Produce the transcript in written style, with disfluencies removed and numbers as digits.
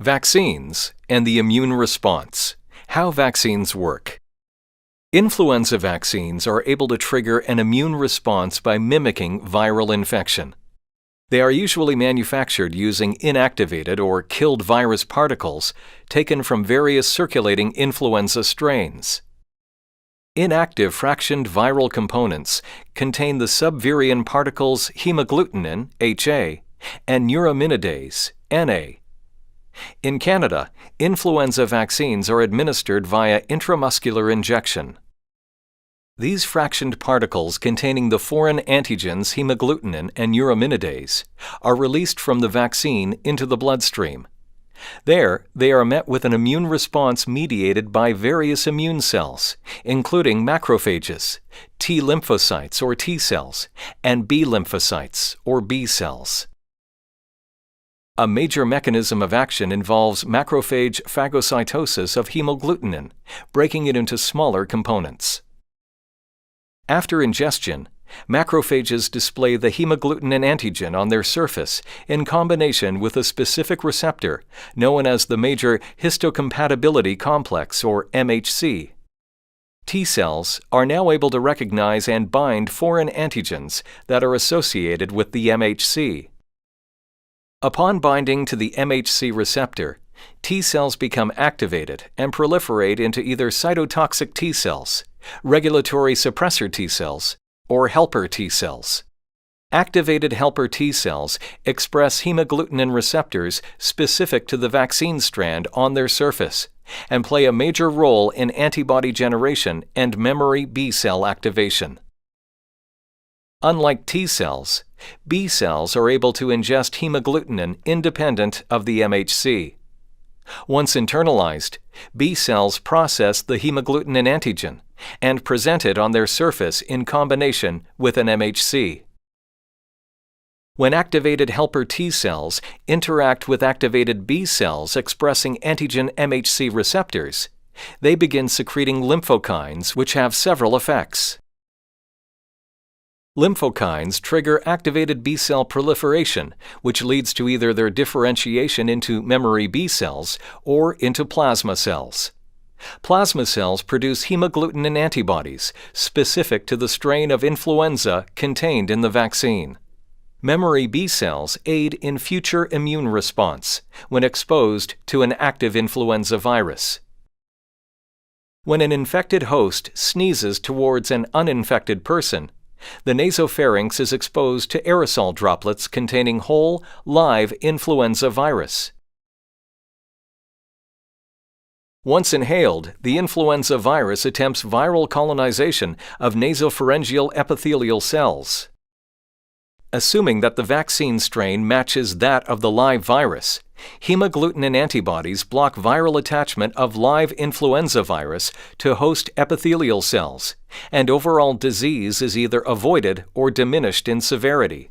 Vaccines and the immune response. How vaccines work. Influenza vaccines are able to trigger an immune response by mimicking viral infection. They are usually manufactured using inactivated or killed virus particles taken from various circulating influenza strains. Inactive fractioned viral components contain the subvirion particles hemagglutinin, HA, and neuraminidase, NA. In Canada, influenza vaccines are administered via intramuscular injection. These fractioned particles containing the foreign antigens hemagglutinin and neuraminidase are released from the vaccine into the bloodstream. There, they are met with an immune response mediated by various immune cells, including macrophages, T lymphocytes or T cells, and B lymphocytes or B cells. A major mechanism of action involves macrophage phagocytosis of hemagglutinin, breaking it into smaller components. After ingestion, macrophages display the hemagglutinin antigen on their surface in combination with a specific receptor known as the major histocompatibility complex or MHC. T cells are now able to recognize and bind foreign antigens that are associated with the MHC. Upon binding to the MHC receptor, T cells become activated and proliferate into either cytotoxic T cells, regulatory suppressor T cells, or helper T cells. Activated helper T cells express hemagglutinin receptors specific to the vaccine strand on their surface and play a major role in antibody generation and memory B cell activation. Unlike T cells, B cells are able to ingest hemagglutinin independent of the MHC. Once internalized, B cells process the hemagglutinin antigen and present it on their surface in combination with an MHC. When activated helper T cells interact with activated B cells expressing antigen MHC receptors, they begin secreting lymphokines which have several effects. Lymphokines trigger activated B cell proliferation, which leads to either their differentiation into memory B cells or into plasma cells. Plasma cells produce hemagglutinin antibodies specific to the strain of influenza contained in the vaccine. Memory B cells aid in future immune response when exposed to an active influenza virus. When an infected host sneezes towards an uninfected person, the nasopharynx is exposed to aerosol droplets containing whole, live influenza virus. Once inhaled, the influenza virus attempts viral colonization of nasopharyngeal epithelial cells. Assuming that the vaccine strain matches that of the live virus, hemagglutinin antibodies block viral attachment of live influenza virus to host epithelial cells, and overall disease is either avoided or diminished in severity.